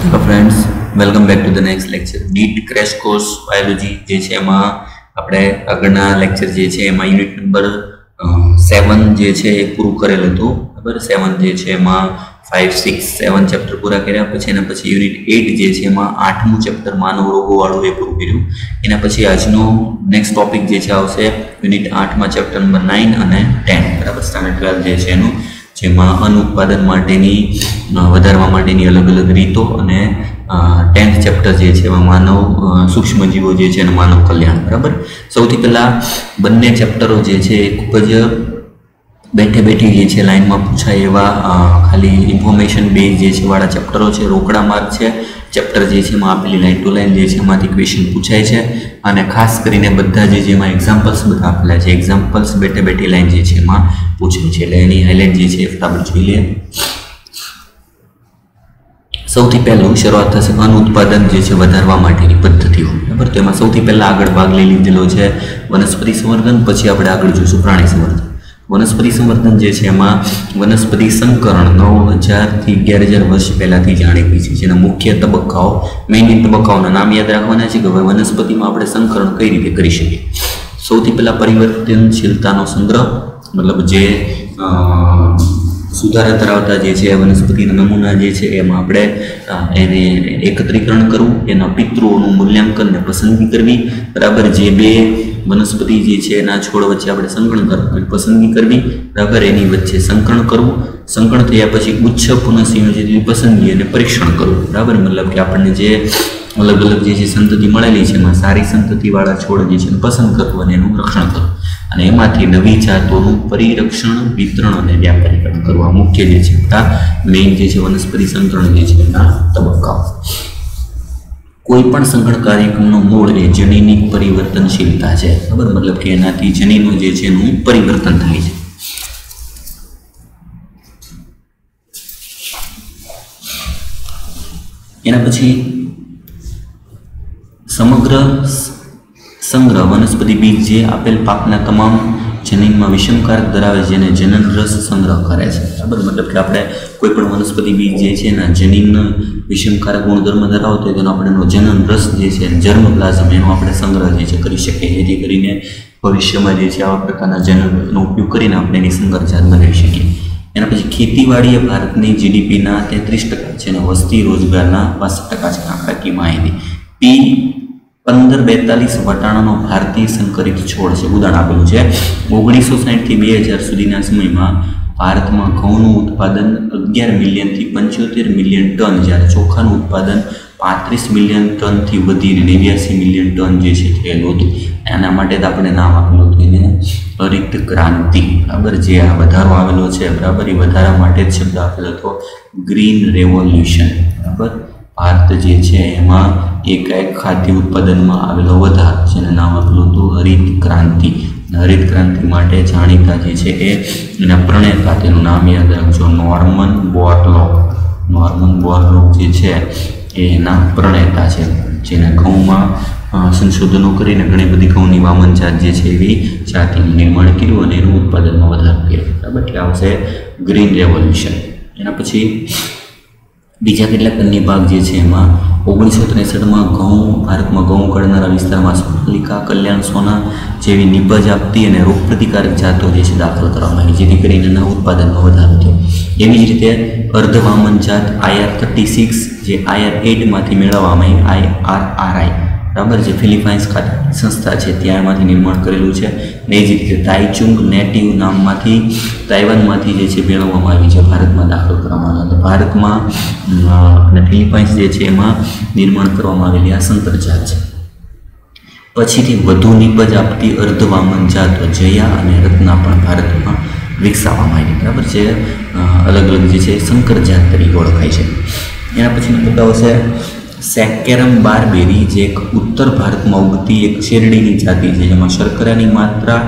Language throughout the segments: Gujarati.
Hello friends, welcome back to the next lecture NEET crash course biology જે છે એમાં આપણે આગળના લેક્ચર જે છે એમાં યુનિટ નંબર 7 જે છે એ પૂરું કરેલ હતું. બરાબર, 7 જે છે એમાં 5, 6, 7 ચેપ્ટર પૂરા કર્યા. પછી એના પછી યુનિટ 8 જે છે એમાં 8મું ચેપ્ટર માનવ રોગોવાળું એ પૂરું કર્યું. એના પછી આજનો નેક્સ્ટ ટોપિક જે છે આવશે યુનિટ 8માં ચેપ્ટર નંબર 9 અને 10. બરાબર, સ્ટાન્ડર્ડ 12 જે છે એનું, જેમાં અનુત્પાદન માટેની વધારવા માટેની અલગ અલગ રીતો અને 10th ચેપ્ટર જે છે એમાં માનવ સૂક્ષ્મજીવો જે છે અને માનવ કલ્યાણ. બરાબર, સૌથી પહેલાં બંને ચેપ્ટરો જે છે એ ખૂબ જ બેઠે બેઠી જે છે લાઇનમાં પૂછાય એવા ખાલી ઇન્ફોર્મેશન બેઝ જે છે વાળા ચેપ્ટરો છે. રોકડા માર્ક છે ચેપ્ટર જે છે એમાં આપેલી લાઇન ટુ લાઇન જે છે એમાંથી ક્વેશ્ચન પૂછાય છે. અને ખાસ કરીને બધા જે એમાં એક્ઝામ્પલ્સ બધા આપેલા છે, એક્ઝામ્પલ્સ બેઠે બેઠી લાઇન જે છે એમાં પૂછાય છે. એટલે એની હાઇલાઇટ જે છે એ ફટાફટ જોઈ લઈએ. સૌથી પહેલું શરૂઆત થશે અનુત્પાદન જે છે વધારવા માટેની પદ્ધતિઓ. બરાબર, તો એમાં સૌથી પહેલાં આગળ ભાગ લઈ લીધેલો છે વનસ્પતિ સંવર્ધન. પછી આપણે આગળ જોઈશું પ્રાણી સંવર્ધન. વનસ્પતિ સંવર્ધન જે છે એમાં વનસ્પતિ સંકરણ 9000 થી 11000 વર્ષ પહેલાંથી જાણીતી છે. જેના મુખ્ય તબક્કાઓ, મેઇન તબક્કાઓના નામ યાદ રાખવાના છે કે હવે વનસ્પતિમાં આપણે સંકરણ કઈ રીતે કરી શકીએ. સૌથી પહેલાં પરિવર્તનશીલતાનો સંગ્રહ, મતલબ જે સુધારા ધરાવતા જે છે વનસ્પતિના નમૂના જે છે એમાં આપણે એને એકત્રીકરણ કરવું, એના પિતૃઓનું મૂલ્યાંકન ને પસંદગી કરવી. બરાબર, જે બે વનસ્પતિ જે છે એના છોડ વચ્ચે આપણે સંકરણ કરવું, પસંદગી કરવી. બરાબર, એની વચ્ચે સંકરણ કરવું. સંકરણ થયા પછી ઉચ્ચ પુનઃસંયોજિતની પસંદગી અને પરીક્ષણ કરવું. બરાબર, મતલબ કે આપણને જે અલગ અલગ જે છે સંતતિ મળેલી છે એમાં સારી સંતતિવાળા છોડ જે છે પસંદ કરવું અને એનું રક્ષણ કરવું, અને એમાંથી નવી જાતોનું પરિરક્ષણ, વિતરણ અને વ્યાપારીકરણ કરવા મુખ્ય જે છે મેઇન જે છે વનસ્પતિ સંકરણ જે છે એના તબક્કાઓ. કોઈ પણ સંકરણ કાર્યક્રમનો મૂળ એ જનીનિક પરિવર્તનશીલતા છે. બરાબર, મતલબ કે એનાથી જનીનો જે છે એનું પરિવર્તન થાય છે. એના પછી સમગ્ર સંગ્રહ વનસ્પતિ બીજ જે આપેલ પાકના તમામ જનીનમાં વિષમકારક ધરાવે છે, જેને જનન રસ સંગ્રહ કરે છે. બરાબર, મતલબ કે આપણે કોઈ પણ વનસ્પતિ બીજ જે છે એના જનીન વિષમકારક ગુણધર્મ ધરાવતો હોય તેનો આપણે એનો જનન રસ જે છે જર્મ પ્લાઝમ એનો આપણે સંગ્રહ જે છે કરી શકીએ, જેથી કરીને ભવિષ્યમાં જે છે આવા પ્રકારના જનનનો ઉપયોગ કરીને આપણે એની સંકર જાત બનાવી શકીએ. એના પછી ખેતીવાડી એ ભારતની જીડીપીના 33% છે અને વસ્તી રોજગારના 62% છે. આંકડાકીય માહિતી P1542 વટાણાનો ભારતીય સંકરિત છોડ છે. ઉદાહરણ આપેલું છે 1960 થી 2000 સુધીના સમયમાં ભારતમાં ઘઉંનું ઉત્પાદન 11 મિલિયનથી 75 મિલિયન ટન, જ્યારે ચોખાનું ઉત્પાદન 35 મિલિયન ટનથી વધીને 89 મિલિયન ટન જે છે થયેલું હતું. એના માટે જ આપણે નામ આપેલું હતું એને હરિત ક્રાંતિ. બરાબર, જે આ વધારો આવેલો છે, બરાબર, એ વધારા માટે જ શબ્દ આપેલો હતો ગ્રીન રેવોલ્યુશન. બરાબર, ભારત જે છે એમાં એક ખાદ્ય ઉત્પાદનમાં આવેલો વધારો જેને નામ આપેલું હતું હરિત ક્રાંતિ. હરિત ક્રાંતિ માટે જાણીતા જે છે એના પ્રણેતા, તેનું નામ યાદ રાખજો, નોર્મન બોરલોગ. નોર્મન બોરલોગ જે છે એના પ્રણેતા છે, જેને ઘઉંમાં સંશોધનો કરીને ઘણી બધી ઘઉંની વામન જાત જે છે એવી જાતિનું નિર્માણ કર્યું અને એનું ઉત્પાદનમાં વધારો કર્યો. બરાબર, એટલે આવશે ગ્રીન રેવોલ્યુશન. એના પછી બીજા કેટલાક અન્ય ભાગ જે છે એમાં 1963માં ઘઉં ભારતમાં ઘઉં ઉગાડનારા વિસ્તારમાં સોનાલિકા, કલ્યાણ સોના જેવી નિપજ આપતી અને રોગપ્રતિકારક જાતો જે છે દાખલ કરવામાં આવી, જેથી કરીને એના ઉત્પાદનમાં વધારો થયો. એવી જ રીતે અર્ધવામન જાત IR36 જે IR8માંથી મેળવવામાં આવી, IRRI. બરાબર, જે ફિલિપાઇન્સ ખાતે સંસ્થા છે ત્યાંમાંથી નિર્માણ કરેલું છે. ને એ જ રીતે તાઇચુંગ નેટિવ નામમાંથી તાઇવાનમાંથી જે છે મેળવવામાં આવી છે, ભારતમાં દાખલ કરવામાં આવ્યા. ભારતમાં અને ફિલિપાઇન્સ જે છે એમાં નિર્માણ કરવામાં આવેલી આ સંકર જાત છે. પછીથી વધુ નિપજ આપતી અર્ધવામન જાતો જયા અને રત્ના પણ ભારતમાં વિકસાવવામાં આવી. બરાબર, જે અલગ અલગ જે છે સંકર જાત તરીકે ઓળખાય છે. એના પછીનો મુદ્દો આવશે સેકેરમ બારબેરી, જે એક ઉત્તર ભારતમાં ઉગતી એક શેરડીની જાતિ છે, જેમાં શર્કરાની માત્રા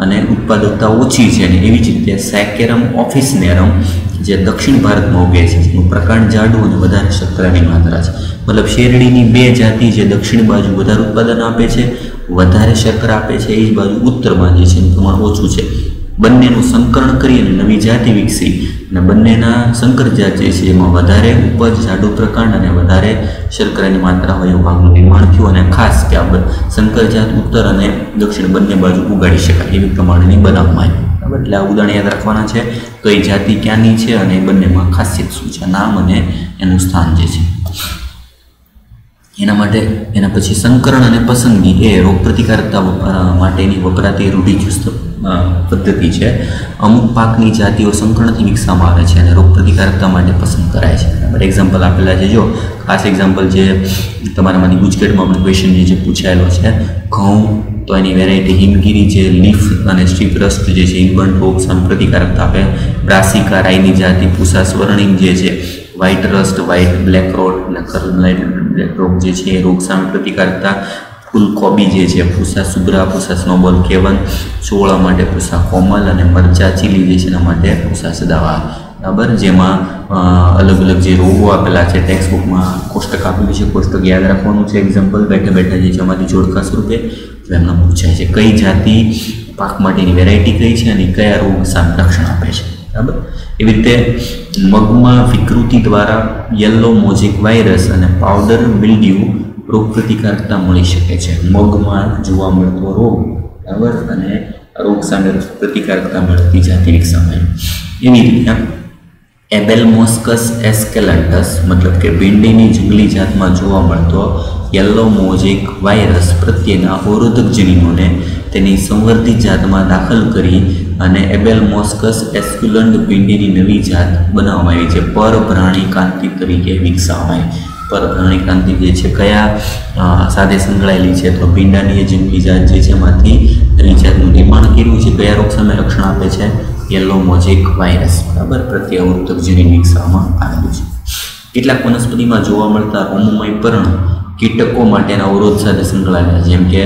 અને ઉત્પાદકતા ઓછી છે. અને એવી જ રીતે સેકેરમ ઓફિસનેરમ જે દક્ષિણ ભારતમાં ઉગે છે, જેનું પ્રકાંડ જાડું અને વધારે શર્કરાની માત્રા છે. મતલબ શેરડીની બે જાતિ જે દક્ષિણ બાજુ વધારે ઉત્પાદન આપે છે, વધારે શર્કરા આપે છે, એ જ બાજુ ઉત્તરમાં જે છે એનું પ્રમાણ ઓછું છે. બંનેનું સંકરણ કરી અને નવી જાતિ વિકસી અને બંનેના સંકરજાત જે છે એમાં વધારે ઉપજ, જાડો પ્રકાંડ અને વધારે શર્કરાની માત્રા હોય એવું ભાગનું નિર્માણ થયું. અને ખાસ કે આ સંકરજાત ઉત્તર અને દક્ષિણ બંને બાજુ ઉગાડી શકાય એવી પ્રમાણેની બનાવવામાં આવી. બરાબર, એટલે આ ઉદાહરણ યાદ રાખવાના છે. કઈ જાતિ ક્યાંની છે અને બંનેમાં ખાસિયત શું છે, નામ અને એનું સ્થાન જે છે એના માટે. એના પછી સંકરણ અને પસંદગી એ રોગપ્રતિકારકતા માટેની વપરાતી રૂઢિચુસ્ત પદ્ધતિ છે. અમુક પાકની જાતિઓ સંકરણથી વિકસાવવામાં આવે છે અને રોગપ્રતિકારકતા માટે પસંદ કરાય છે. બરાબર, એક્ઝામ્પલ આપેલા છે. જો ખાસ એક્ઝામ્પલ જે તમારામાંથી ગુજકેટમાં પણ ક્વેશ્ચન જે પૂછાયેલો છે, ઘઉં તો એની વેરાયટી હિમગીરી જે લીફ અને સ્ટીપ રસ્ટ જે છે ઇનબર્ન રોગ સામે પ્રતિકારકતા આપે. બ્રાસિકા રાઈની જાતિ, પૂસા સ્વર્ણિમ જે છે, white rust, white black road અને કર્લાઇટ બ્લેક રોગ જે છે એ રોગ સામે પ્રતિકારકતા. ફૂલકોબી જે છે, પૂસા સુબ્રા, પૂસા સ્નોબોલ કેવન, ચોળા માટે પૂસા કોમલ અને મરચા ચીલી જે છે એના માટે પૂસા સદાવા. બરાબર, જેમાં અલગ અલગ જે રોગો આપેલા છે ટેક્સ્ટબુકમાં કોષ્ટક આપેલું છે, કોષ્ટક યાદ રાખવાનું છે. એક્ઝામ્પલ બેઠા બેઠા જે છે એમાંથી જોડકા સ્વરૂપે એમનો પૂછાય છે. કઈ જાતિ પાક માટેની વેરાયટી કઈ છે અને કયા રોગ સામે રક્ષણ આપે છે. બરાબર, એવી રીતે મગમાં વિકૃતિ દ્વારા યલો મોઝેક વાયરસ અને પાવડર મિલ્ડ્યુ રોગ પ્રતિકારકતા મળી શકે છે. મગમાં જોવા મળતો રોગ, બરાબર, અને રોગ સામે પ્રતિકારકતા મળતી જાતિ વિકસાવાય. એવી રીતે એબેલમોસ્કસ એસ્કેલેન્ટસ મતલબ કે ભીંડીની જંગલી જાતમાં જોવા મળતો યલો મોઝેક વાયરસ પ્રત્યેના અવરોધક જનીનોને તેની સંવર્ધિત જાતમાં દાખલ કરી અને એબેલમોસ્કસ એસ્ક્યુલન્ટ ભીંડીની નવી જાત બનાવવામાં આવી છે. પરભ્રાણી ક્રાંતિ તરીકે વિકસાવાય. પરભ્રાણી ક્રાંતિ જે છે કયા સાથે સંકળાયેલી છે, તો ભીંડાની એ જંગલી જાત જે છે એમાંથી નવી જાતનું નિર્માણ કર્યું છે. કયા રોગ સામે રક્ષણ આપે છે? Yellow mosaic virus. બરાબર, પ્રત્યે અવરોધક જનીન વિકસાવવામાં આવેલું છે. કેટલાક વનસ્પતિમાં જોવા મળતા રોમમય પર્ણ કીટકો માટેના અવરોધ સાથે સંકળાયેલા, જેમ કે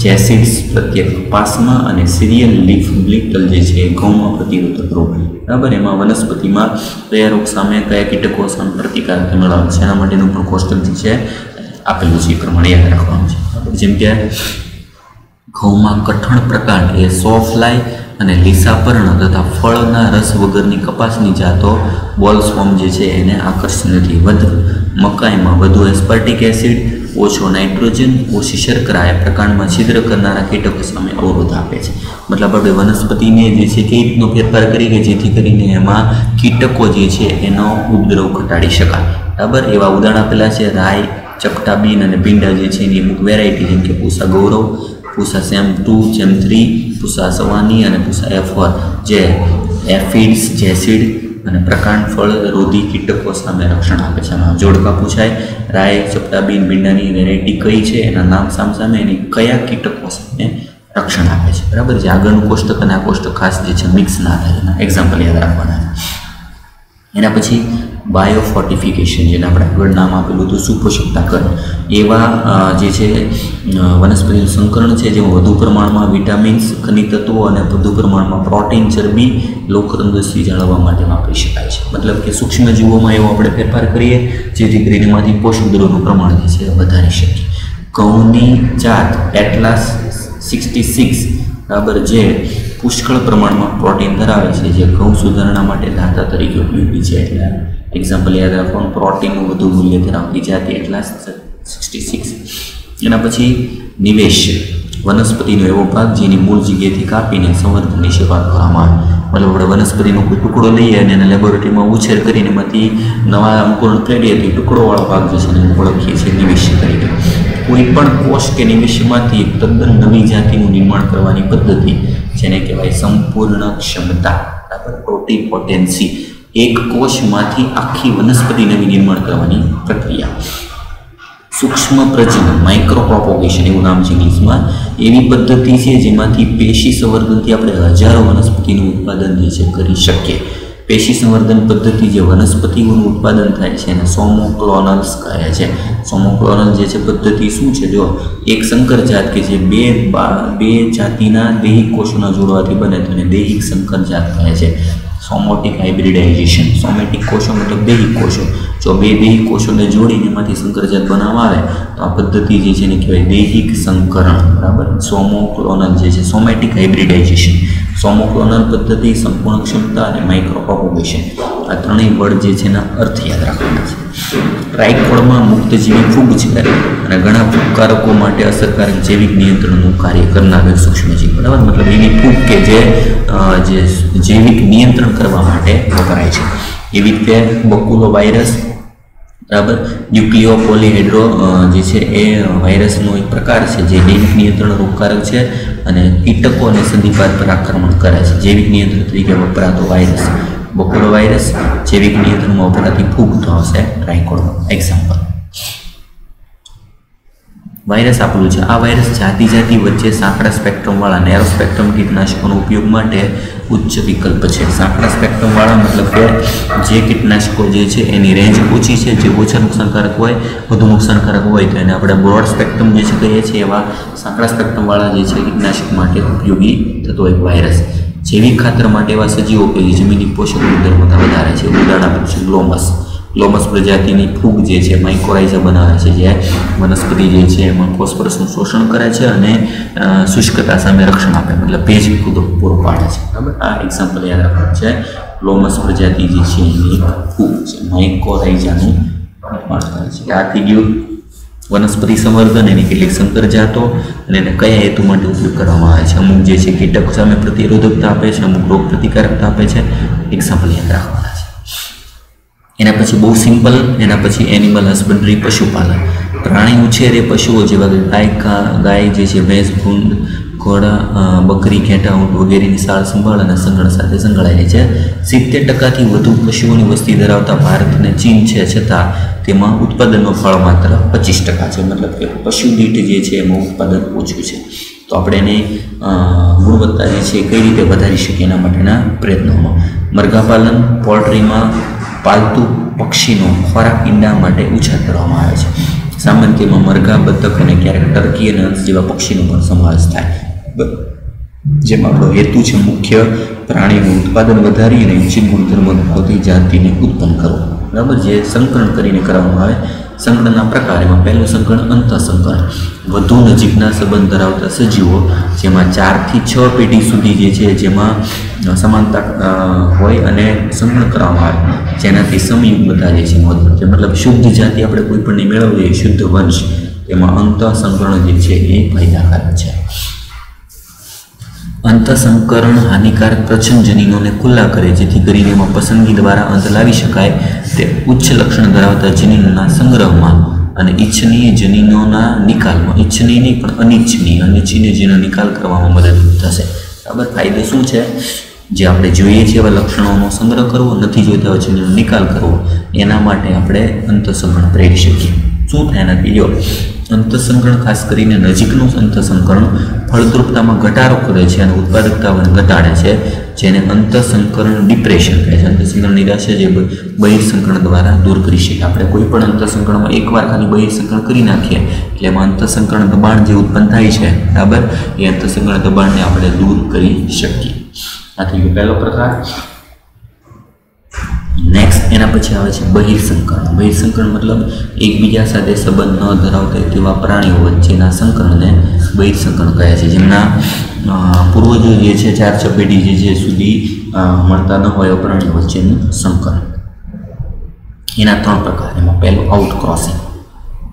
જેસિડ્સ પ્રત્યે કપાસમાં અને સિરિયલ લીફ બ્લિટલ જે છે ઘઉંમાં પ્રતિરોધક રોગ. બરાબર, એમાં વનસ્પતિમાં કયા રોગ સામે, કયા કીટકો સામે પ્રતિકારકતા મેળવે છે એના માટેનું પણ કોષ્ટક જે છે આપેલું છે, એ પ્રમાણે યાદ રાખવાનું છે. બરાબર, જેમ કે ઘઉંમાં કઠણ પ્રકાંડ એ સોફલાય અને લીસાપર્ણ તથા ફળના રસ વગરની કપાસની જાતો બોલસ્વોમ જે છે એને આકર્ષી નથી. મકાઈમાં વધુ એસ્પાર્ટિક એસિડ, ઓછો નાઇટ્રોજન, ઓછી શર્કરા એ પ્રકાંડમાં છિદ્ર કરનારા કીટકો સામે અવરોધ આપે છે. મતલબ આપણે વનસ્પતિને જે છે કઈ રીતનો ફેરફાર કરી કે જેથી કરીને એમાં કીટકો જે છે એનો ઉપદ્રવ ઘટાડી શકાય. બરાબર, એવા ઉદાહરણ આપેલા છે. રાઈ, ચપટા બીન અને ભીંડા જે છે એની અમુક વેરાયટી, જેમ કે પૂસા ગૌરવ, પૂસા સેમ 2, સેમ 3, પૂસા સવાની અને પૂસા F4 જે એફિડ્સ, જેસિડ અને પ્રકાંડ ફળ રોધી કીટકો સામે રક્ષણ આપે છે. આમાં જોડકા પૂછાય. રાય, ચપટા બીન, ભીંડાની વેરાયટી કઈ છે, એના નામ સામે એની કયા કીટકો સામે રક્ષણ આપે છે. બરાબર, જે આગળનું કોષ્ટક અને આ કોષ્ટક ખાસ જે છે મિક્સ ના થાય એના એક્ઝામ્પલ યાદ રાખવાના. એના પછી બાયોફોર્ટિફિકેશન, જેને આપણે આગળ નામ આપેલું હતું સુપોષકતાકરણ, એવા જે છે વનસ્પતિનું સંકરણ છે જેમાં વધુ પ્રમાણમાં વિટામિન્સ, ખનિજ તત્વો અને વધુ પ્રમાણમાં પ્રોટીન, ચરબી, લોખંડસ્થી જાળવવા માટે વાપરી શકાય છે. મતલબ કે સૂક્ષ્મ જીવોમાં એવો આપણે ફેરફાર કરીએ જેથી કરીને એમાંથી પોષક દ્રવ્યોનું પ્રમાણ જે છે વધારી શકીએ. ઘઉંની જાત એટલાસ 66, બરાબર, જે પુષ્કળ પ્રમાણમાં પ્રોટીન ધરાવે છે, જે ઘઉં સુધારણા માટે દાતા તરીકે ઉપયોગી છે. એટલે એક્ઝામ્પલ યાદ રાખવાનું, પ્રોટીનનું વધુ મૂલ્ય ધરાવતી જાતિ એટલાસ 66. એના પછી નિવેશ, વનસ્પતિનો એવો ભાગ જેની મૂળ જગ્યાએથી કાપીને સંવર્ધનની શરૂઆત કરવામાં આવે. મતલબ આપણે વનસ્પતિનો કોઈ ટુકડો લઈએ અને એને લેબોરેટરીમાં ઉછેર કરીને એમાંથી નવા અંકુરણ કાઢીએ તો ટુકડોવાળો ભાગ જે છે એને ઓળખીએ છીએ નિવેશ્ય તરીકે. કોઈ પણ કોષ કે નિવેશ્યમાંથી એક તદ્દન નવી જાતિનું નિર્માણ કરવાની પદ્ધતિ જેને કહેવાય સંપૂર્ણ ક્ષમતા. બરાબર, ટોટીપોટેન્સી. એક કોષમાંથી આખી વનસ્પતિ નવી નિર્માણ કરવાની પ્રક્રિયા. સૂક્ષ્મ પ્રજનન, માઇક્રો પ્રોપોગેશન એવું નામ છે ઇંગ્લિશમાં. એવી પદ્ધતિ છે જેમાંથી પેશી સંવર્ધનથી આપણે હજારો વનસ્પતિનું ઉત્પાદન જે છે કરી શકીએ. પેશી સંવર્ધન પદ્ધતિ જે વનસ્પતિઓનું ઉત્પાદન થાય છે એને સોમોક્લોનલ્સ કહે છે. સોમોક્લોનલ જે છે પદ્ધતિ શું છે? જો એક સંકર જાત કે જે બે જાતિના દૈહિક કોષોના જોડવાથી બને તો એને દૈહિક સંકર જાત કહે છે. સોમેટિક હાઇબ્રિડાઇઝેશન, સોમેટિક કોષો મતલબ દૈહિક કોષો. જો બે દૈહિક કોષોને જોડીને એમાંથી સંકરજાત બનાવવા આવે તો આ પદ્ધતિ જે છે એને કહેવાય દૈહિક સંકરણ. બરાબર, સોમોક્લોનલ જે છે સોમેટિક હાઇબ્રિડાઇઝેશન. સોમો ક્લોનલ પદ્ધતિ, સંપૂર્ણ ક્ષમતા અને માઇક્રો પ્રોપોગેશન, આ ત્રણેય બળ જે છે એના અર્થ યાદ રાખવાના છે. ટ્રાયકોડમાં મુક્તજીવી ફૂગ છે અને ઘણા ફૂગકારકો માટે અસરકારક જૈવિક નિયંત્રણનું કાર્ય કરનાર સૂક્ષ્મજીવ. બરાબર, મતલબ એવી ફૂગ કે જે જૈવિક નિયંત્રણ કરવા માટે વપરાય છે. એવી રીતે બકુલો વાયરસ, બરાબર, ન્યુક્લિયો પોલીહેડ્રો જે છે એ વાયરસનો એક પ્રકાર છે જે જૈવિક નિયંત્રણ રોગકારક છે અને કીટકો અને સંધિપાદ પર આક્રમણ કરે છે. જૈવિક નિયંત્રણ તરીકે વપરાતો વાયરસ બકુલો વાયરસ, જૈવિક નિયંત્રણમાં વપરાતી ફૂગ તો હશે ટ્રાયકોડમાં. એક્ઝામ્પલ વાયરસ આપેલું છે. આ વાયરસ જાતિ વચ્ચે સાંકડા સ્પેક્ટ્રમવાળા નેરો સ્પેક્ટ્રમ કીટનાશકોનો ઉપયોગ માટે ઉચ્ચ વિકલ્પ છે. સાંકડા સ્પેક્ટ્રમવાળા મતલબ કે જે કીટનાશકો જે છે એની રેન્જ ઓછી છે, જે ઓછા નુકસાનકારક હોય, વધુ નુકસાનકારક હોય તો એને આપણે બ્રોડ સ્પેક્ટ્રમ જે છે કહીએ છીએ. એવા સાંકડા સ્પેક્ટ્રમવાળા જે છે કીટનાશક માટે ઉપયોગી થતો એક વાયરસ. જૈવિક ખાતર માટે એવા સજીવો કે જમીનની પોષક ગુણધર્મતા વધારે છે. ઉદાહરણ આપ્યું છે ગ્લોમસ. ગ્લોમસ પ્રજાતિની ફૂગ જે છે માઇકોરાઇઝા બનાવે છે, જે વનસ્પતિ જે છે એમાં ફોસ્ફરસનું શોષણ કરે છે અને શુષ્કતા સામે રક્ષણ આપે, મતલબ ભેજ પૂરો પાડે છે. બરાબર, આ એક્ઝામ્પલ યાદ રાખવાનું છે. ગ્લોમસ પ્રજાતિ જે છે એની એક ફૂગ છે, માઇકોરાઇઝાનું નિર્માણ કરે છે. આ થઈ ગયું વનસ્પતિ સંવર્ધન, એની કેટલીક સંકર જાતો અને એને કયા હેતુ માટે ઉપયોગ કરવામાં આવે છે. અમુક જે છે કીટક સામે પ્રતિરોધકતા આપે છે, અમુક રોગ પ્રતિકારકતા આપે છે. એક્ઝામ્પલ યાદ રાખવાના છે. એના પછી બહુ સિમ્પલ, એના પછી એનિમલ હસબન્ડરી, પશુપાલન. પ્રાણી ઉછેર એ પશુઓ જેવા કે ગાય જે છે, ભેંસ, ભૂંડ, ઘોડા, બકરી, ઘેટા, ઊંટ વગેરેની સાળ સંભાળ અને સંગણ સાથે સંકળાયેલી છે. 70%થી વધુ પશુઓની વસ્તી ધરાવતા ભારત અને ચીન છે, છતાં તેમાં ઉત્પાદનનો ફળ માત્ર 25% છે. મતલબ કે પશુ દીઠ જે છે એમાં ઉત્પાદન ઓછું છે. તો આપણે એની ગુણવત્તા જે છે કઈ રીતે વધારી શકીએ એના માટેના પ્રયત્નોમાં મરઘાપાલન, પોલ્ટ્રીમાં પાલતુ પક્ષીનો ખોરાક ઈંડા માટે ઉછેર કરવામાં આવે છે. સામાન્યમાં મરઘા, બતક અને ક્યારેક ટર્કી અને હંસ જેવા પક્ષીનો પણ સમાવેશ થાય. જેમાં આપણો હેતુ છે મુખ્ય પ્રાણીનું ઉત્પાદન વધારી અને ઊંચી ગુણધર્મ ધરાવતી જાતિને ઉત્પન્ન કરવો. બરાબર, જે સંકરણ કરીને કરવામાં આવે. સંકળનના પ્રકાર, એમાં પહેલું સંકળન અંતઃસંકરણ. વધુ નજીકના સંબંધ ધરાવતા સજીવો જેમાં 4 થી 6 પેઢી સુધી જે છે જેમાં સમાનતા હોય અને સંકળન કરવામાં આવે, જેનાથી સમયુગ્મતા જે છે મહત્વ છે. મતલબ શુદ્ધ જાતિ આપણે કોઈ પણની મેળવીએ, શુદ્ધ વંશ, એમાં અંતઃસંકરણ જે છે એ ફાયદાકારક છે. અંતઃસંકરણ હાનિકારક પ્રચ્છન્ન જનીનોને ખુલ્લા કરે, જેથી કરીને એમાં પસંદગી દ્વારા અંત લાવી શકાય. તે ઉચ્ચ લક્ષણ ધરાવતા જનીનોના સંગ્રહમાં અને ઈચ્છનીય જનીનોના નિકાલમાં, ઈચ્છનીય નહીં પણ અનિચ્છનીય જેનો નિકાલ કરવામાં મદદરૂપ થશે. બરાબર, ફાયદો શું છે? જે આપણે જોઈએ છીએ એવા લક્ષણોનો સંગ્રહ કરવો, નથી જોઈતા હોય જનીનનો નિકાલ કરવો, એના માટે આપણે અંતઃસંકરણ પ્રેરી શકીએ. શું થાય એનાથી? જો અંતઃસંકરણ ખાસ કરીને નજીકનું અંતઃસંકરણ ફળદ્રુપતામાં ઘટાડો કરે છે અને ઉત્પાદકતા ઘટાડે છે, જેને અંતઃસંકરણ ડિપ્રેશન કહે છે. અંતઃસંકરણ નિરાશા જે બહિર્સંકરણ દ્વારા દૂર કરી શકીએ. આપણે કોઈ પણ અંતઃસંકરણમાં એકવાર ખાલી બહિર્સંકરણ કરી નાખીએ એટલે એમાં અંતઃસંકરણ દબાણ જે ઉત્પન્ન થાય છે, બરાબર, એ અંતઃસંકરણ દબાણને આપણે દૂર કરી શકીએ. આ થઈ ગયો પહેલો પ્રકાર. નેક્સ્ટ એના પછી આવે છે બહિર્સંકરણ. બહિર્સંકરણ મતલબ એકબીજા સાથે સંબંધ ન ધરાવતા તેવા પ્રાણીઓ વચ્ચેના સંકરણને બહિર્સંકરણ કહે છે, જેમના પૂર્વજો જે છે 4-6 પેઢી જે છે સુધી મળતા ન હોય એવા પ્રાણીઓ વચ્ચેનું સંકરણ. એના 3 પ્રકાર. એમાં પહેલું આઉટક્રોસિંગ,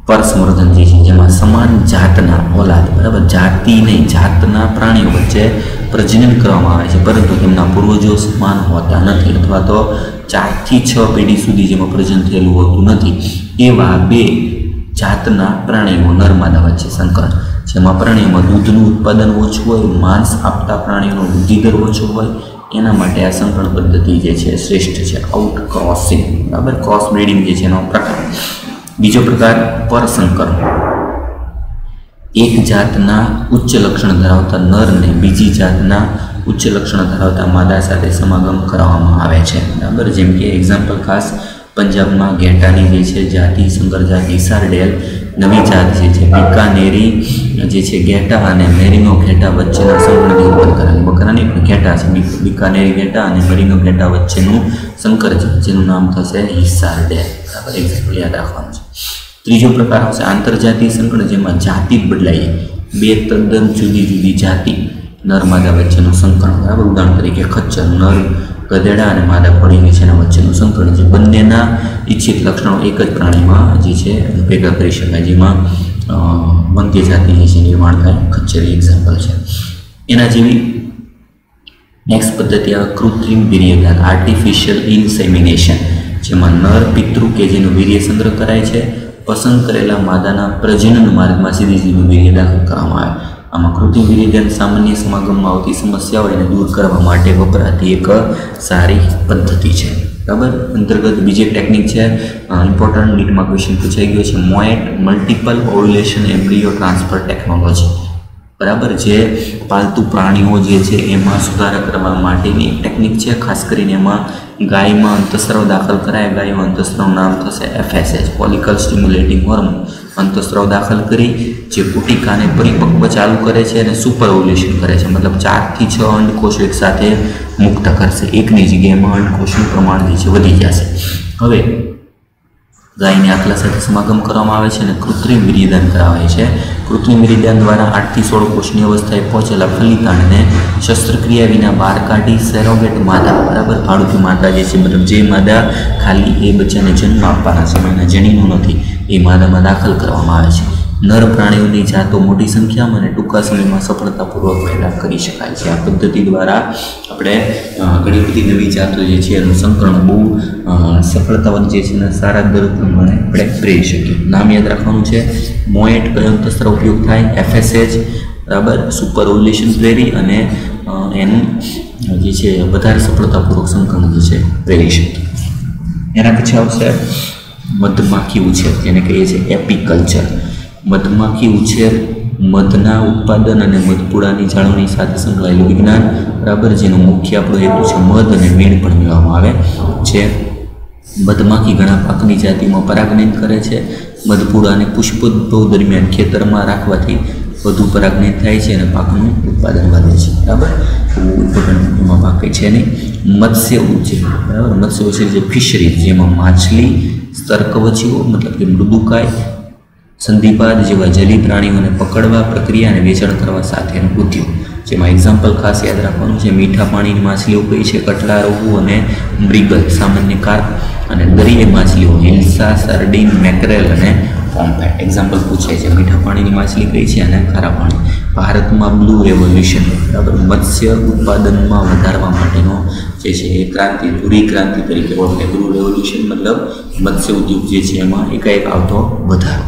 પરસંવર્ધન જે છે, જેમાં સમાન જાતના ઓલાદ, બરાબર, જાતિ નહીં જાતના પ્રાણીઓ વચ્ચે પ્રજનન કરવામાં આવે છે, પરંતુ તેમના પૂર્વજો સમાન હોતા નથી, અથવા તો 4 થી 6 પેઢી સુધી જેમાં પ્રજનન થયેલું હોતું નથી, એવા 2 જાતના પ્રાણીઓ નરમાદા વચ્ચે સંકરણ, જેમાં પ્રાણીઓમાં દૂધનું ઉત્પાદન ઓછું હોય, માંસ આપતા પ્રાણીઓનો વૃદ્ધિદર ઓછો હોય, એના માટે આ સંકરણ પદ્ધતિ જે છે શ્રેષ્ઠ છે. આઉટક્રોસિંગ, બરાબર, ક્રોસ બ્રીડિંગ જે છે એનો પ્રકાર. બીજો પ્રકાર પરસંકરણ. એક જાતના ઉચ્ચ લક્ષણ ધરાવતા નરને બીજી જાતના ઉચ્ચ લક્ષણ ધરાવતા માદા સાથે સમાગમ કરવામાં આવે છે. બરાબર, જેમ કે એક્ઝામ્પલ ખાસ પંજાબમાં ઘેટાની જે છે જાતિ, સંકર જાતિ સારડેલ, નવી જાત જે છે બિકાનેરી જે છે ઘેટા અને મેરીનો ઘેટા વચ્ચેના સંકરણથી ઉત્પન્ન કરેલી. બકરાની ઘેટા છે, બિકાનેરી ઘેટા અને મેરીનો ઘેટા વચ્ચેનું સંકર છે, જેનું નામ થશે હિસારડેલ. બરાબર, એક્ઝામ્પલ યાદ રાખવાનું છે. ત્રીજો પ્રકાર આવશે આંતરજાતીય સંકરણ, જેમાં જાતિ બદલાય, 2 તદ્દન જુદી જુદી જાતિ નર માદા વચ્ચેનું સંકરણ, બરાબર. ઉદાહરણ તરીકે ખચ્ચર, નર ગધેડા અને માદા ઘોડીની છે એના વચ્ચેનું સંકરણ છે. બંનેના ઈચ્છિત લક્ષણો એક જ પ્રાણીમાં જે છે ભેગા કરી શકાય, જેમાં વંધ્ય જાતિ જે છે નિર્માણ થાય. ખચ્ચર એક્ઝામ્પલ છે. એના જેવી નેક્સ્ટ પદ્ધતિ આવે કૃત્રિમ વીર્યદાન, આર્ટિફિશિયલ ઇન્સેમિનેશન, જેમાં નર પિતૃ કે જેનું વીર્ય સંગ્રહ કરાય છે, પસંદ કરેલા માદાના પ્રજનન માર્ગમાં સીધું વીર્ય દાખલ કરવામાં આવે. આમાં કૃત્રિમ વીર્યદાન સામાન્ય સમાગમમાં આવતી સમસ્યાઓને દૂર કરવા માટે વપરાતી એક સારી પદ્ધતિ છે, બરાબર. અંતર્ગત બીજી ટેકનિક છે, ઇમ્પોર્ટન્ટ નીટમાં ક્વેશ્ચન પૂછાઈ ગયો છે, MOET multiple ovulation embryo transfer technology, બરાબર. જે પાલતુ પ્રાણીઓ જે છે એમાં સુધારા કરવા માટેની એક ટેકનિક છે. ખાસ કરીને એમાં ગાયમાં અંતઃસ્રાવ દાખલ કરાય. ગાયમાં અંતઃસ્રાવનું નામ થશે FSH, ફોલિકલ સ્ટિમ્યુલેટિંગ હોર્મોન. અંતઃસ્રાવ દાખલ કરી જે પુટિકાને પરિપક્વ ચાલુ કરે છે અને સુપર ઓવ્યુલેશન કરે છે, મતલબ 4 થી 6 અંડકોષો એક સાથે મુક્ત કરશે. એકની જગ્યાએમાં અંડકોષનું પ્રમાણ જે છે વધી જશે. હવે ગાયને આટલા સાથે સમાગમ કરવામાં આવે છે અને કૃત્રિમ વીર્યદાન કરાવાય છે. કૃત્રિમ વીર્યદાન દ્વારા 8 થી 16 કોષની અવસ્થાએ પહોંચેલા ફલિતાંડને શસ્ત્રક્રિયા વિના બહાર કાઢી સેરોગેટ માદા, બરાબર, ભાડુતી માદા જે છે, મતલબ જે માદા ખાલી એ બચ્ચાને જન્મ આપવાના સમયના જનીનો નથી એ માદામાં દાખલ કરવામાં આવે છે. નર પ્રાણીઓની જાતો મોટી સંખ્યામાં અને ટૂંકા સમયમાં સફળતાપૂર્વક પેદા કરી શકાય છે. આ પદ્ધતિ દ્વારા આપણે ઘણી બધી નવી જાતો જે છે એનું સંકરણ બહુ સફળતાવંત જે છે એના સારા દર પ્રમાણે આપણે પ્રેરી શકીએ. નામ યાદ રાખવાનું છે. મોએટ કયો અંતઃસ્રાવ ઉપયોગ થાય, FSH, બરાબર, સુપર ઓવ્યુલેશન પ્રેરી, અને એનું જે છે વધારે સફળતાપૂર્વક સંકરણ જે છે પ્રેરી શકીએ. એના પછી આવશે મધમાખી ઉછેર, જેને કહીએ છીએ એપીકલ્ચર. મધમાખી ઉછેર મધના ઉત્પાદન અને મધપૂડાની જાળવણી સાથે સંકળાયેલું વિજ્ઞાન, બરાબર, જેનો મુખ્ય આપણો હેતુ છે મધ અને મીણ પણ મેળવવામાં આવે છે. મધમાખી ઘણા પાકની જાતિમાં પરાગનયન કરે છે. મધપૂડાને પુષ્પોદ્ભવ દરમિયાન ખેતરમાં રાખવાથી વધુ પરાગનયન થાય છે અને પાકનું ઉત્પાદન વધે છે, બરાબર. એમાં પાક છે નહીં. મત્સ્ય ઉછેર, બરાબર, મત્સ્ય ઉછેર જે ફિશરી, જેમાં માછલી, સ્તરકવચીઓ મતલબ કે મૃદુકાય, સંધિપાદ જેવા જલી પ્રાણીઓને પકડવા, પ્રક્રિયા અને વેચાણ કરવા સાથેનો ઉદ્યોગ. જેમાં એક્ઝામ્પલ ખાસ યાદ રાખવાનું છે. મીઠા પાણીની માછલીઓ કઈ છે, કટલા, રોહુ અને મ્રીગલ, સામાન્ય કાર્પ, અને દરિયાઈ માછલીઓ હિલ્સા, સરડીન, મેકરેલ અને પોમ્ફેટ. એક્ઝામ્પલ પૂછે છે. મીઠા પાણીની માછલી કઈ છે અને ખારા પાણી. ભારતમાં બ્લુ રેવોલ્યુશન, બરાબર, મત્સ્ય ઉત્પાદનમાં વધારવા માટેનો જે છે એ ક્રાંતિ, ધૂરી ક્રાંતિ તરીકે ઓળખાય. બ્લુ રેવોલ્યુશન મતલબ મત્સ્ય ઉદ્યોગ જે છે એમાં એકાએક આવતો વધારો.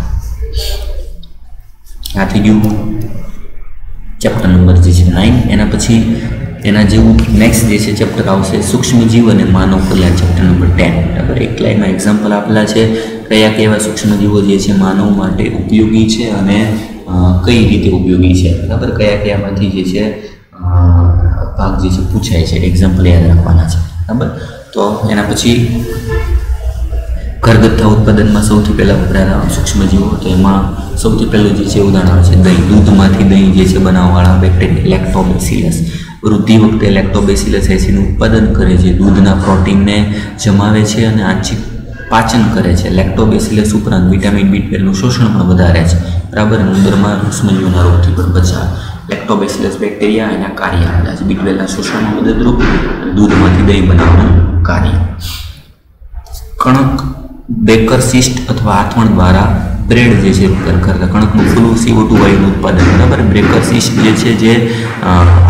આ થઈ ગયું ચેપ્ટર નંબર જે છે 9. એના પછી એના જેવું નેક્સ્ટ જે છે ચેપ્ટર આવશે સૂક્ષ્મજીવ અને માનવ કલ્યાણ, ચેપ્ટર નંબર 10, બરાબર. એક લાઈનમાં એક્ઝામ્પલ આપેલા છે કયા કેવા સૂક્ષ્મજીવો જે છે માનવ માટે ઉપયોગી છે અને કઈ રીતે ઉપયોગી છે, બરાબર. કયા કયામાંથી જે છે ભાગ જે છે પૂછાય છે, એક્ઝામ્પલ યાદ રાખવાના છે, બરાબર. તો એના પછી ઘરગથ્થા ઉત્પાદનમાં સૌથી પહેલાં વપરાયેલા સૂક્ષ્મજીવો, તો એમાં સૌથી પહેલું જે છે ઉદાહરણ આવે છે દહીં. દૂધમાંથી દહીં જે છે બનાવવાવાળા બેક્ટેરિયા લેક્ટોબેસિલસ. વૃદ્ધિ વખતે લેક્ટોબેસિલસ એસિડનું ઉત્પાદન કરે છે, દૂધના પ્રોટીનને જમાવે છે અને આંશિક પાચન કરે છે. લેક્ટોબેસિલસ ઉપરાંત વિટામિન B12નું શોષણ પણ વધારે છે, બરાબર. ઉંદરમાં સૂક્ષ્મજીવોના રોગથી પણ બચાવે. લેક્ટોબેસિલસ બેક્ટેરિયા એના કાર્ય આવેલા છે. B12ના શોષણમાં મદદરૂપ, દૂધમાંથી દહીં બનાવવાનું કાર્ય. કણક બેકર સિસ્ટ અથવા આથવણ દ્વારા બ્રેડ જે છે કરતા કણકનું ફૂલવું CO2 વાયુનું ઉત્પાદન, બરાબર. બ્રેકર સિસ્ટ જે છે જે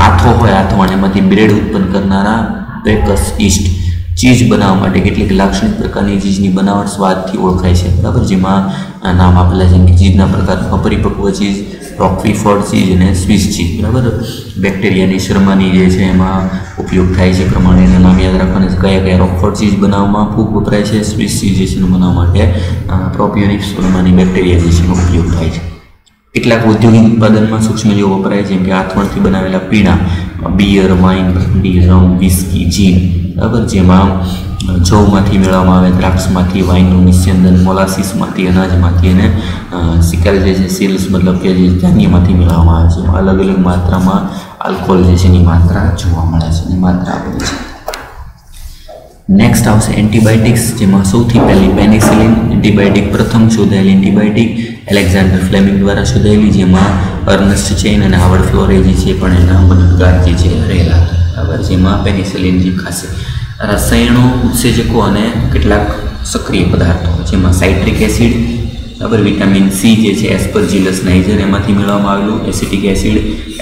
આથો હોય આથવણ એમાંથી બ્રેડ ઉત્પન્ન કરનારા બેકર સિસ્ટ ચીઝ બનાવવા માટે કેટલીક લાક્ષણિક પ્રકારની ચીઝની બનાવટ સ્વાદથી ઓળખાય છે, બરાબર. જેમાં નામ આપેલા છે કે ચીઝના પ્રકાર અપરિપક્વ ચીઝ, રોકફીફોર્ડ ચીઝ અને સ્વિસ ચીઝ, બરાબર. બેક્ટેરિયાની શર્માની જે છે એમાં ઉપયોગ થાય છે પ્રમાણે એના નામ યાદ રાખવાના છે. કયા કયા રોકફોર્ડ ચીઝ બનાવવામાં ફૂગ વપરાય છે, સ્વિસ ચીઝ જે છે બનાવવા માટે પ્રોપિયોનિક શર્માની બેક્ટેરિયા જે છે એનો ઉપયોગ થાય છે. કેટલાક ઔદ્યોગિક ઉત્પાદનમાં સૂક્ષ્મજીવો વપરાય છે, જેમ કે આથવણથી બનાવેલા પીણા, બિયર, વાઇન, બ્રાન્ડી, રમ, વિસ્કી, જીન, બરાબર. જેમાં જવમાંથી મેળવવામાં આવે, દ્રાક્ષમાંથી વાઇનનું નિસ્યંદન, મોલાસીસમાંથી, અનાજમાંથી અને સિકલ જે છે સીલ્સ મતલબ કે જે ધાન્યમાંથી મેળવવામાં આવે છે. અલગ અલગ માત્રામાં આલ્કોહોલ જે છે એની માત્રા જોવા મળે છે, એની માત્રા આપેલી છે. નેક્સ્ટ આવશે એન્ટીબાયોટિક્સ, જેમાં સૌથી પહેલી પેનિસિલિન એન્ટીબાયોટિક, પ્રથમ શોધાયેલી એન્ટીબાયોટિક એલેક્ઝાન્ડર ફ્લેમિંગ દ્વારા શોધાયેલી, જેમાં અર્નેસ્ટ ચેન અને હાવર્ડ ફ્લોરે જે છે પણ એના મદદગાર જે છે રહેલા હતા, બરાબર. જેમાં પેનિસિલિન જે ખાસ રસાયણો, ઉત્સેચકો અને કેટલાક સક્રિય પદાર્થો, જેમાં સાઇટ્રિક એસિડ, બરાબર, વિટામિન સી જે છે એસ્પરજીલસ નાઇજર એમાંથી મેળવવામાં આવેલું, એસિટિક એસિડ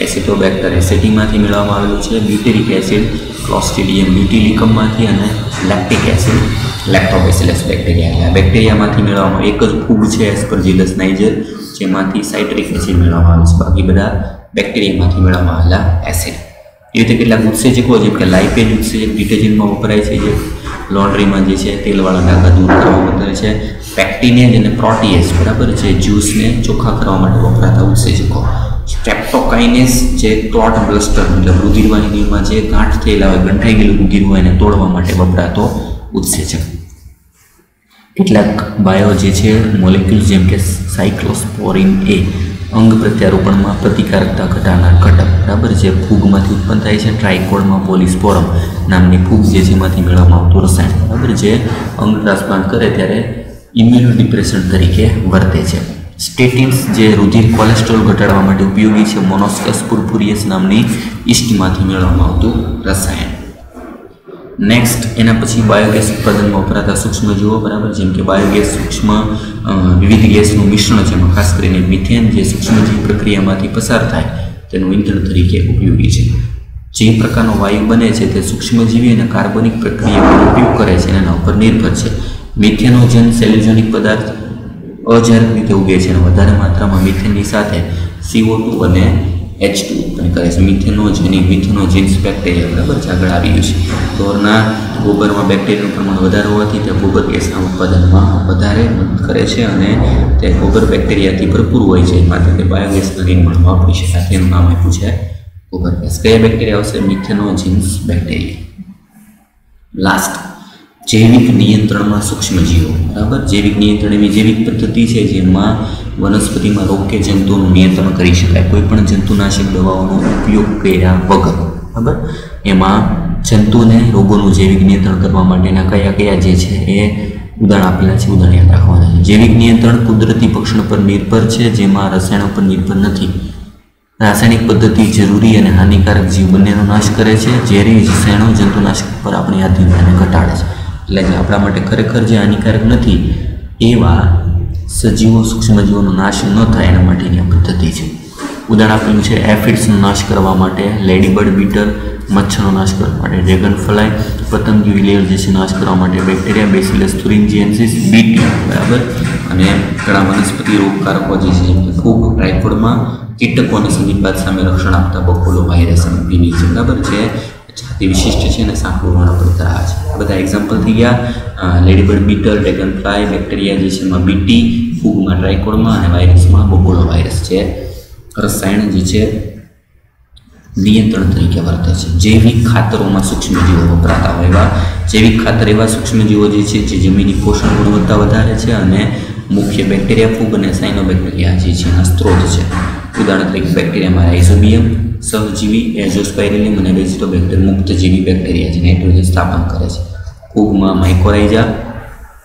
એસિટોબેક્ટર એસેટીમાંથી મેળવવામાં આવેલું છે, બ્યુટેરિક એસિડ ક્લોસ્ટ્રીડિયમ બ્યુટિલિકમમાંથી, અને લેક્ટિક એસિડ લેક્ટોબેસિલસ બેક્ટેરિયા, એટલે આ બેક્ટેરિયામાંથી મેળવવામાં એક જ ફૂગ છે એસ્પરજીલસ નાઇજર, જેમાંથી સાઇટ્રિક એસિડ મેળવવામાં આવે છે, બાકી બધા બેક્ટેરિયામાંથી મેળવવામાં આવેલા એસિડ. એ રીતે કેટલાક ઉત્સેચકો જેમ કે લાઇપેજ ઉત્સેચક ડિટર્જન્ટમાં વપરાય છે, જે લોન્ડ્રીમાં જે છે તેલવાળા ડાઘા દૂર કરવા વપરાય છે, પેક્ટિનેજ અને પ્રોટીએજ, બરાબર, જે જ્યુસને ચોખ્ખા કરવા માટે વપરાતા ઉત્સેચકો, સ્ટ્રેપ્ટોકાઇનેસ જે ક્લોટ બ્લસ્ટર એટલે રુધિરવાહિનીમાં જે ગાંઠ થયેલા હોય, ગંઠાઈ ગયેલું રુધિર હોય એને તોડવા માટે વપરાતો ઉત્સેચક. કેટલાક બાયો જે છે મોલેક્યુલ્સ જેમ કે સાયક્લોસ્પોરિન એ અંગ પ્રત્યારોપણમાં પ્રતિકારકતા ઘટાડનાર ઘટક, બરાબર, જે ફૂગમાંથી ઉત્પન્ન થાય છે. ટ્રાઇકોડમાં પોલિસ્પોરમ નામની ફૂગ જે જેમાંથી મેળવવામાં આવતું રસાયણ, બરાબર, જે અંગ ટ્રાન્સપ્લાન્ટ કરે ત્યારે ઇમ્યુનો ડિપ્રેશન તરીકે વર્તે છે. સ્ટેટિન્સ જે રુધિર કોલેસ્ટ્રોલ ઘટાડવા માટે ઉપયોગી છે. મોનોસ્કસ પુર્પુરિયસ નામની ઈસ્ટમાંથી મેળવવામાં આવતું રસાયણ. નેક્સ્ટ એના પછી બાયોગેસ ઉત્પાદનમાં વપરાતા સૂક્ષ્મજીવો, બરાબર, જેમ કે બાયોગેસ સૂક્ષ્મ વિવિધ ગેસનું મિશ્રણ છે, એમાં ખાસ કરીને મિથેન જે સૂક્ષ્મજીવ પ્રક્રિયામાંથી પસાર થાય તેનું ઇંધણ તરીકે ઉપયોગી છે. જે પ્રકારનો વાયુ બને છે તે સૂક્ષ્મજીવી અને કાર્બનિક પ્રક્રિયાનો ઉપયોગ કરે છે એના ઉપર નિર્ભર છે. મિથેનોજન સેલ્યુલોનિક પદાર્થ અજારક રીતે ઉગે છે અને વધારે માત્રામાં મિથેનની સાથે CO2 અને H2 ઉત્પન્ન કરે છે. મિથેનોજિન્સ બેક્ટેરિયા, બરાબર, જે આગળ આવી ગયું છે. ઢોરના ગોબરમાં બેક્ટેરિયાનું પ્રમાણ વધારે હોવાથી તે ગોબર ગેસના ઉત્પાદનમાં વધારે મદદ કરે છે અને તે ગોબર બેક્ટેરિયાથી ભરપૂર હોય છે, માટે તે બાયોગેસના નિર્માણમાં વાપરી શકાય. તેનું નામ આપ્યું છે ગોબર ગેસ. કયા બેક્ટેરિયા આવશે? મિથેનોજિન્સ બેક્ટેરિયા. લાસ્ટ, જૈવિક નિયંત્રણમાં સૂક્ષ્મજીવો, બરાબર. જૈવિક નિયંત્રણ એવી જૈવિક પદ્ધતિ છે જેમાં વનસ્પતિમાં રોગ કે જંતુઓનું નિયંત્રણ કરી શકાય, કોઈ પણ જંતુનાશક દવાઓનો ઉપયોગ કર્યા વગર, બરાબર. એમાં જંતુને રોગોનું જૈવિક નિયંત્રણ કરવા માટેના કયા કયા જે છે એ ઉદાહરણ આપેલા છે, ઉદાહરણ યાદ રાખવાના છે. જૈવિક નિયંત્રણ કુદરતી ભક્ષણ પર નિર્ભર છે, જેમાં રસાયણો પર નિર્ભર નથી. રાસાયણિક પદ્ધતિ જરૂરી અને હાનિકારક જીવ બંનેનો નાશ કરે છે. ઝેરી રસાયણો જંતુનાશક પર આપણી આધીનતાને ઘટાડે છે. એટલે કે આપણા માટે ખરેખર જે હાનિકારક નથી એવા સજીવો, સૂક્ષ્મજીવોનો નાશ ન થાય એના માટેની આ પદ્ધતિ છે. ઉદાહરણ આપેલું છે એફિડ્સનો નાશ કરવા માટે લેડીબર્ડ બીટલ, મચ્છરનો નાશ કરવા માટે ડ્રેગન ફ્લાય, પતંગિયું લેયર જે છે નાશ કરવા માટે બેક્ટેરિયા બેસિલસ thuringiensis બીટી, બરાબર. અને ઘણા વનસ્પતિ રોગકારકો જે છે જેમ કે ફૂગ, ટ્રાઇકોડમાં કીટકો અને સંધિપાત સામે રક્ષણ આપતા બકોલો વાયરસ અને પીવી છે, બરાબર, જે જાતિ વિશિષ્ટ છે અને સાંકડું વર્ણપત્ર ધરાવે છે. આ બધા એક્ઝામ્પલ થઈ ગયા. લેડીબર્ડ બીટલ, ડ્રેગન ફ્લાય, બેક્ટેરિયા જે છે એમાં બીટી, ફૂગમાં ટ્રાઇકોડમાં અને વાયરસમાં બકોલો વાયરસ છે. રસાયણ જે છે નિયંત્રણ તરીકે વર્તે છે. જૈવિક ખાતરોમાં સૂક્ષ્મજીવો વપરાતા હોય એવા જૈવિક ખાતર એવા સૂક્ષ્મજીવો જે છે જે જમીનની પોષણ ગુણવત્તા વધારે છે અને મુખ્ય બેક્ટેરિયા, ફૂગ અને સાયનોબેક્ટેરિયા જે છે એના સ્ત્રોત છે. ઉદાહરણ તરીકે બેક્ટેરિયામાં રાઇઝોબિયમ સહજીવી, એઝોસ્પાઇરિલિયમ અને બેઝિટોબેક્ટર મુક્તજીવી બેક્ટેરિયા છે, નાઇટ્રોજન સ્થાપન કરે છે. ફૂગમાં માઇકોરાઇઝા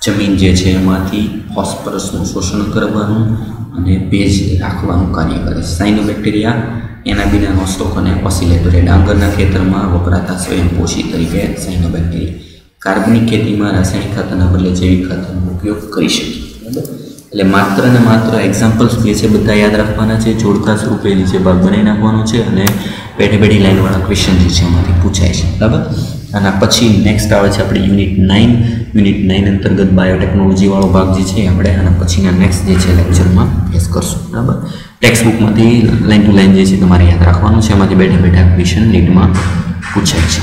જમીન જે છે એમાંથી ફોસ્ફરસનું શોષણ કરવાનું અને ભેજ રાખવાનું કાર્ય કરે છે. સાયનોબેક્ટેરિયા એના વિનાનો સ્ટોક અને ઓસિલેટર, ડાંગરના ખેતરમાં વપરાતા સ્વયંપોષી તરીકે સાયનોબેક્ટેરિયા. કાર્બનિક ખેતીમાં રાસાયણિક ખાતરના બદલે જૈવિક ખાતરનો ઉપયોગ કરી શકીએ, બરાબર. એટલે માત્ર ને માત્ર એક્ઝામ્પલ્સ જે છે બધા યાદ રાખવાના છે, જોડકા સ્વરૂપે જે છે ભાગ બનાવી નાખવાનો છે અને બેઠી બેઠી લાઈનવાળા ક્વેશ્ચન જે છે એમાંથી પૂછાય છે, બરાબર. અને પછી નેક્સ્ટ આવે છે આપણે યુનિટ 9. યુનિટ 9 અંતર્ગત બાયોટેકનોલોજીવાળો ભાગ જે છે આપણે આના પછીના નેક્સ્ટ જે છે લેક્ચરમાં અભ્યાસ કરશું, બરાબર. ટેક્સ્ટ બુકમાંથી લાઈન ટુ લાઈન જે છે તમારે યાદ રાખવાનું છે, એમાંથી બેઠા બેઠા ક્વેશ્ચન નીટમાં પૂછાય છે.